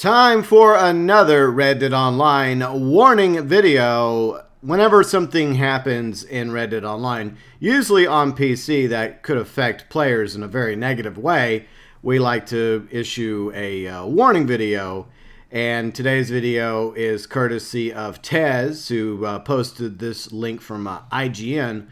Time for another Red Dead Online warning video. Whenever something happens in Red Dead Online, usually on PC that could affect players in a very negative way, we like to issue a warning video. And today's video is courtesy of Tez, who posted this link from IGN.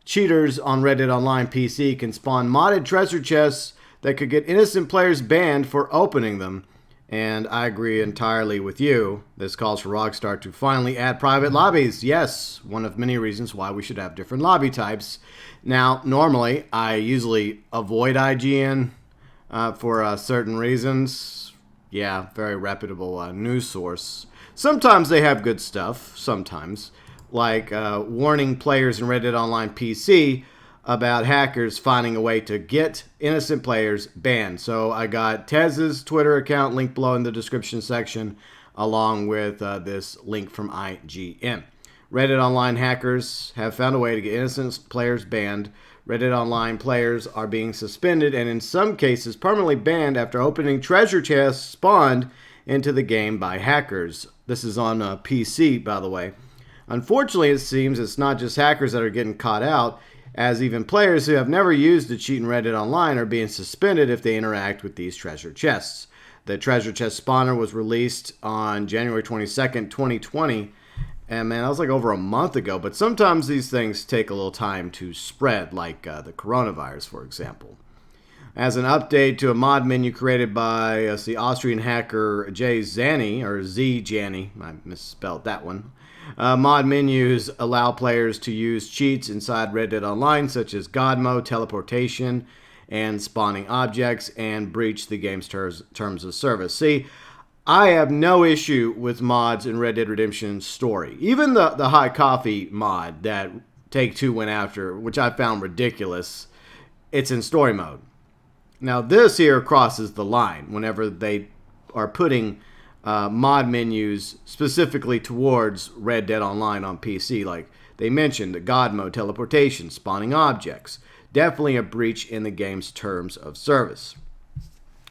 Cheaters on Red Dead Online PC can spawn modded treasure chests that could get innocent players banned for opening them. And I agree entirely with you. This calls for Rockstar to finally add private lobbies. Yes, one of many reasons why we should have different lobby types. Now, normally, I usually avoid IGN for certain reasons. Yeah, very reputable news source. Sometimes they have good stuff, sometimes. Like warning players in Red Dead Online PC about hackers finding a way to get innocent players banned. So I got Tez's Twitter account linked below in the description section, along with this link from IGN. Red Dead Online hackers have found a way to get innocent players banned. Red Dead Online players are being suspended and in some cases permanently banned after opening treasure chests spawned into the game by hackers. This is on PC, by the way. Unfortunately, it seems it's not just hackers that are getting caught out, as even players who have never used a cheat in Red Dead Online are being suspended if they interact with these treasure chests. The treasure chest spawner was released on January 22nd, 2020, and man, that was like over a month ago, but sometimes these things take a little time to spread, like the coronavirus, for example. As an update to a mod menu created by the Austrian hacker J. Zanny, or Z. Janny, I misspelled that one. Mod menus allow players to use cheats inside Red Dead Online, such as God Mode, teleportation, and spawning objects, and breach the game's terms of service. See, I have no issue with mods in Red Dead Redemption story. Even the Hot Coffee mod that Take-Two went after, which I found ridiculous, it's in story mode. Now, this here crosses the line whenever they are putting mod menus specifically towards Red Dead Online on PC. Like they mentioned, the God Mode, teleportation, spawning objects. Definitely a breach in the game's terms of service.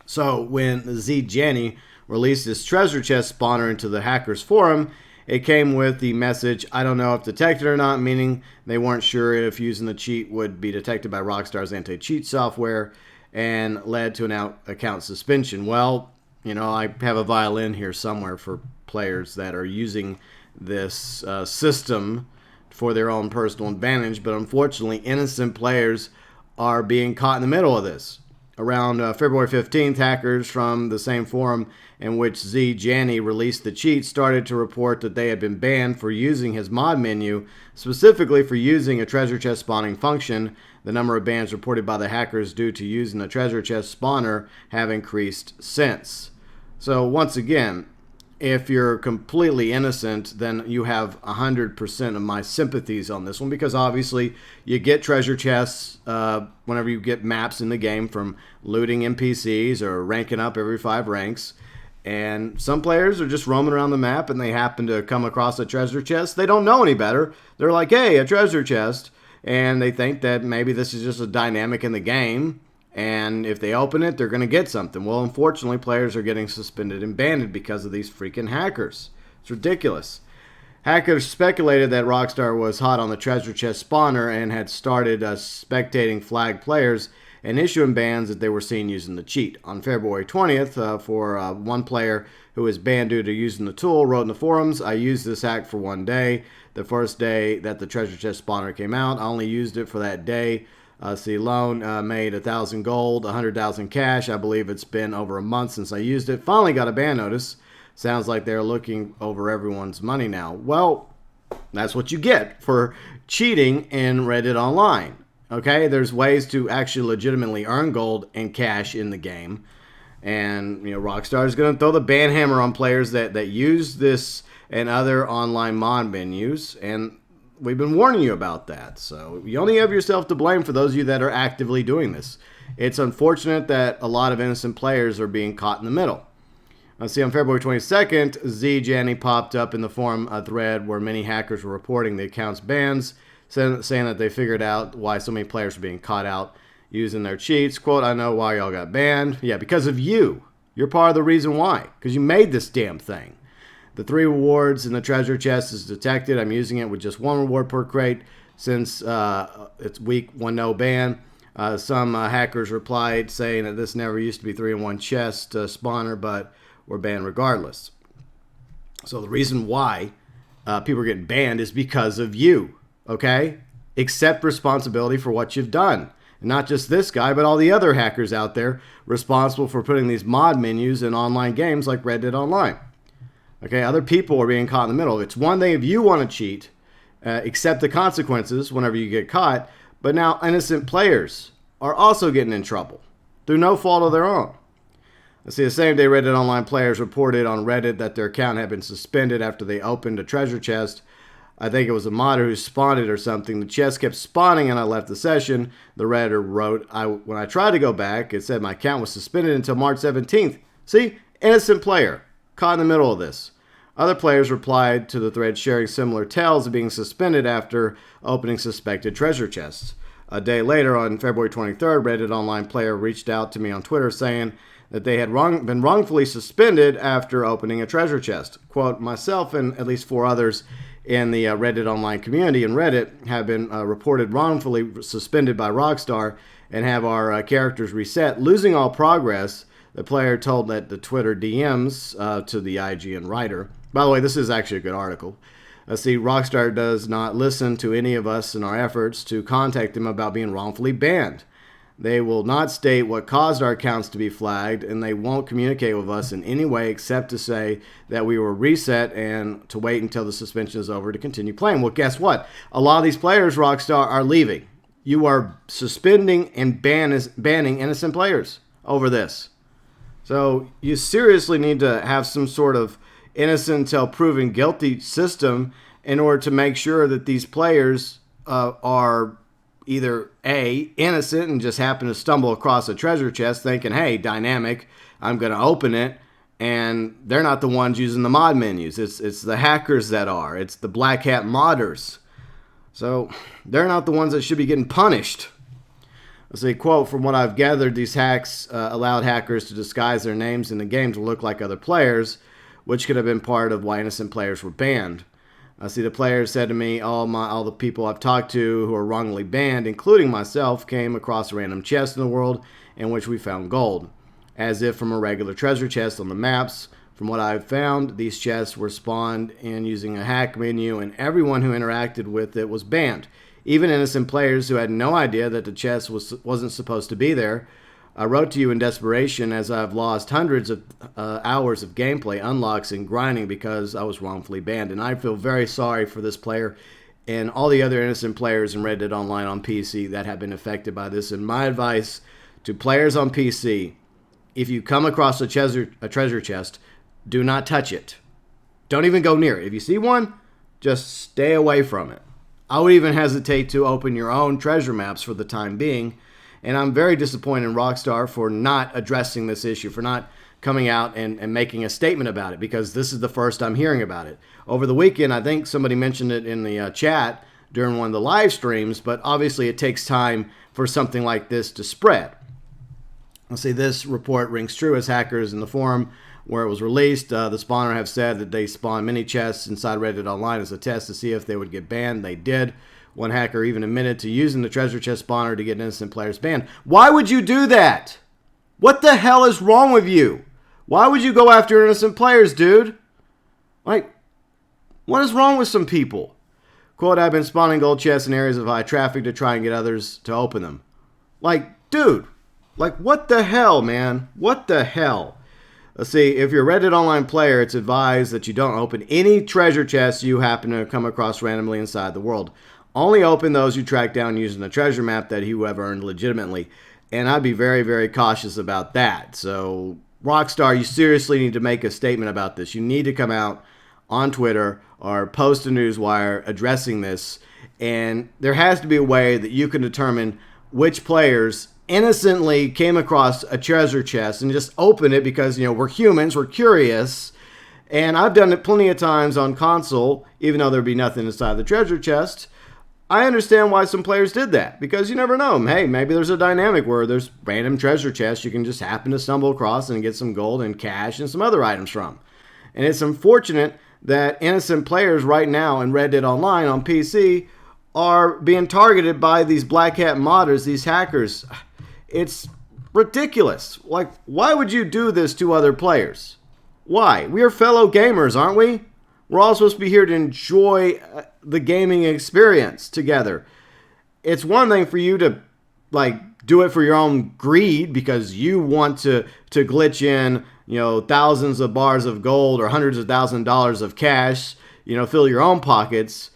So when Z Jenny released this treasure chest spawner into the hackers forum, it came with the message, I don't know if detected or not, meaning they weren't sure if using the cheat would be detected by Rockstar's anti-cheat software, and led to an account suspension. Well, you know, I have a violin here somewhere for players that are using this system for their own personal advantage, but unfortunately, innocent players are being caught in the middle of this. Around February 15th, hackers from the same forum in which Z. Janny released the cheat started to report that they had been banned for using his mod menu, specifically for using a treasure chest spawning function. The number of bans reported by the hackers due to using the treasure chest spawner have increased since. So once again, if you're completely innocent, then you have 100% of my sympathies on this one, because obviously you get treasure chests whenever you get maps in the game from looting NPCs or ranking up every 5 ranks. And some players are just roaming around the map and they happen to come across a treasure chest. They don't know any better. They're like, hey, a treasure chest. And they think that maybe this is just a dynamic in the game. And if they open it, they're going to get something. Well, unfortunately, players are getting suspended and banned because of these freaking hackers. It's ridiculous. Hackers speculated that Rockstar was hot on the treasure chest spawner and had started spectating flagged players and issuing bans that they were seen using the cheat. On February 20th, for one player who was banned due to using the tool, wrote in the forums, I used this hack for one day. The first day that the treasure chest spawner came out, I only used it for that day. See, loan made 1,000 gold, 100,000 cash. I believe it's been over a month since I used it. Finally got a ban notice. Sounds like they're looking over everyone's money now. Well, that's what you get for cheating in Red Dead Online. Okay, there's ways to actually legitimately earn gold and cash in the game. And, you know, Rockstar is going to throw the ban hammer on players that use this and other online mod menus. And we've been warning you about that. So you only have yourself to blame for those of you that are actively doing this. It's unfortunate that a lot of innocent players are being caught in the middle. Let's see, on February 22nd, Z. Janny popped up in the forum a thread where many hackers were reporting the account's bans, saying that they figured out why so many players were being caught out using their cheats. Quote, I know why y'all got banned. Yeah, because of you. You're part of the reason why, because you made this damn thing. The 3 rewards in the treasure chest is detected. I'm using it with just 1 reward per crate since it's week 1 no ban. Some hackers replied saying that this never used to be 3-in-1 chest spawner, but were banned regardless. So the reason why people are getting banned is because of you, okay? Accept responsibility for what you've done. And not just this guy, but all the other hackers out there responsible for putting these mod menus in online games like Red Dead Online. Okay, other people are being caught in the middle. It's one thing if you want to cheat, accept the consequences whenever you get caught, but now innocent players are also getting in trouble through no fault of their own. Let's see, the same day Reddit Online players reported on Reddit that their account had been suspended after they opened a treasure chest. I think it was a modder who spawned it or something. The chest kept spawning and I left the session. The Redditor wrote, when I tried to go back, it said my account was suspended until March 17th. See? Innocent player. Caught in the middle of this. Other players replied to the thread sharing similar tales of being suspended after opening suspected treasure chests. A day later, on February 23rd, Reddit Online player reached out to me on Twitter saying that they had been wrongfully suspended after opening a treasure chest. Quote, myself and at least 4 others in the Reddit Online community and Reddit have been reported wrongfully suspended by Rockstar and have our characters reset, losing all progress. The player told that the Twitter DMs to the IGN writer. By the way, this is actually a good article. See, Rockstar does not listen to any of us in our efforts to contact them about being wrongfully banned. They will not state what caused our accounts to be flagged, and they won't communicate with us in any way except to say that we were reset and to wait until the suspension is over to continue playing. Well, guess what? A lot of these players, Rockstar, are leaving. You are suspending and banning innocent players over this. So you seriously need to have some sort of innocent until proven guilty system in order to make sure that these players are either A, innocent and just happen to stumble across a treasure chest thinking, hey, dynamic, I'm going to open it, and they're not the ones using the mod menus. It's the hackers that are. It's the black hat modders. So they're not the ones that should be getting punished. Let's see, quote, from what I've gathered, these hacks allowed hackers to disguise their names in the game to look like other players, which could have been part of why innocent players were banned. I see the players said to me, all the people I've talked to who are wrongly banned, including myself, came across a random chest in the world in which we found gold, as if from a regular treasure chest on the maps. From what I've found, these chests were spawned in using a hack menu, and everyone who interacted with it was banned. Even innocent players who had no idea that the chest wasn't supposed to be there. I wrote to you in desperation as I've lost hundreds of hours of gameplay, unlocks, and grinding because I was wrongfully banned. And I feel very sorry for this player and all the other innocent players in Red Dead Online on PC that have been affected by this. And my advice to players on PC, if you come across a treasure chest, do not touch it. Don't even go near it. If you see one, just stay away from it. I would even hesitate to open your own treasure maps for the time being. And I'm very disappointed in Rockstar for not addressing this issue, for not coming out and making a statement about it, because this is the first I'm hearing about it. Over the weekend, I think somebody mentioned it in the chat during one of the live streams, but obviously it takes time for something like this to spread. Let's see, this report rings true as hackers in the forum where it was released. The spawner have said that they spawned many chests inside Reddit Online as a test to see if they would get banned. They did. One hacker even admitted to using the treasure chest spawner to get innocent players banned. Why would you do that? What the hell is wrong with you? Why would you go after innocent players, dude? Like, what is wrong with some people? Quote, I've been spawning gold chests in areas of high traffic to try and get others to open them. Like, dude, like what the hell, man? What the hell? Let's see, if you're a Reddit Online player, it's advised that you don't open any treasure chests you happen to come across randomly inside the world. Only open those you track down using the treasure map that you have earned legitimately. And I'd be very, very cautious about that. So, Rockstar, you seriously need to make a statement about this. You need to come out on Twitter or post a newswire addressing this. And there has to be a way that you can determine which players innocently came across a treasure chest and just open it because, you know, we're humans, we're curious. And I've done it plenty of times on console, even though there'd be nothing inside the treasure chest. I understand why some players did that, because you never know. Hey, maybe there's a dynamic where there's random treasure chests you can just happen to stumble across and get some gold and cash and some other items from. And it's unfortunate that innocent players right now in Red Dead Online on PC are being targeted by these black hat modders, these hackers. It's ridiculous. Like, why would you do this to other players? Why? We are fellow gamers, aren't we? We're all supposed to be here to enjoy the gaming experience together. It's one thing for you to do it for your own greed because you want to glitch in, thousands of bars of gold or hundreds of thousands of dollars of cash, fill your own pockets.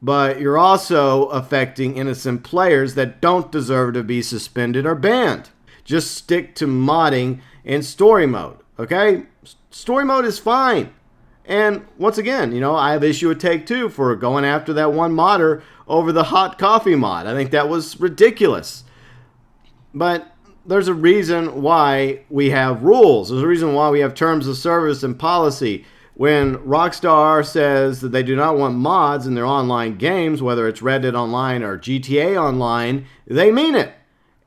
But you're also affecting innocent players that don't deserve to be suspended or banned. Just stick to modding in story mode, okay? Story mode is fine. And once again, I have issue with Take-Two for going after that one modder over the hot coffee mod. I think that was ridiculous. But there's a reason why we have rules. There's a reason why we have terms of service and policy. When Rockstar says that they do not want mods in their online games, whether it's Red Dead Online or GTA Online, they mean it.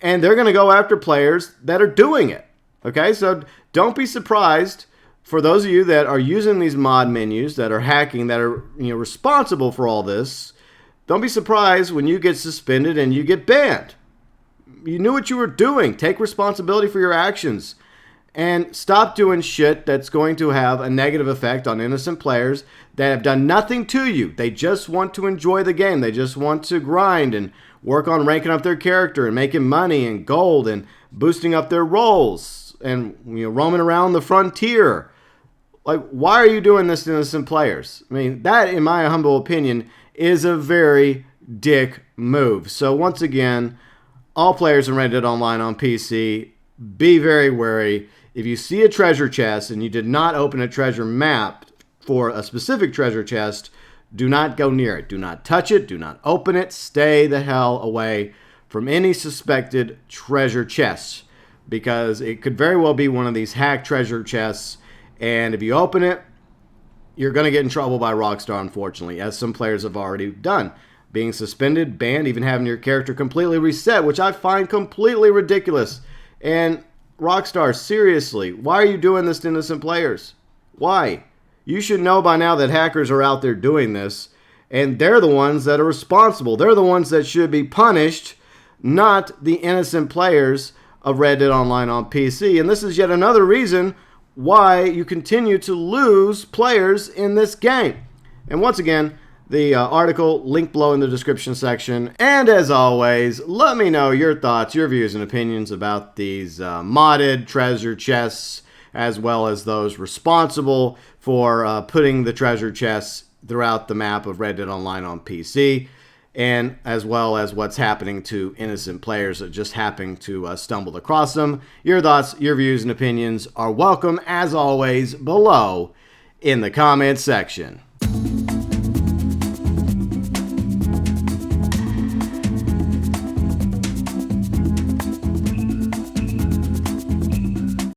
And they're going to go after players that are doing it. Okay, so don't be surprised for those of you that are using these mod menus, that are hacking, that are responsible for all this. Don't be surprised when you get suspended and you get banned. You knew what you were doing. Take responsibility for your actions. And stop doing shit that's going to have a negative effect on innocent players that have done nothing to you. They just want to enjoy the game. They just want to grind and work on ranking up their character and making money and gold and boosting up their roles and roaming around the frontier. Like, why are you doing this to innocent players? I mean, that, in my humble opinion, is a very dick move. So once again, all players in Red Dead Online on PC, be very wary. If you see a treasure chest and you did not open a treasure map for a specific treasure chest, do not go near it. Do not touch it. Do not open it. Stay the hell away from any suspected treasure chests, because it could very well be one of these hacked treasure chests. And if you open it, you're going to get in trouble by Rockstar, unfortunately, as some players have already done. Being suspended, banned, even having your character completely reset, which I find completely ridiculous. And Rockstar, seriously, why are you doing this to innocent players? Why? You should know by now that hackers are out there doing this, and they're the ones that are responsible. They're the ones that should be punished, not the innocent players of Red Dead Online on PC. And this is yet another reason why you continue to lose players in this game. And once again, the article linked below in the description section. And as always, let me know your thoughts, your views, and opinions about these modded treasure chests, as well as those responsible for putting the treasure chests throughout the map of Red Dead Online on PC, and as well as what's happening to innocent players that just happen to stumble across them. Your thoughts, your views, and opinions are welcome, as always, below in the comments section.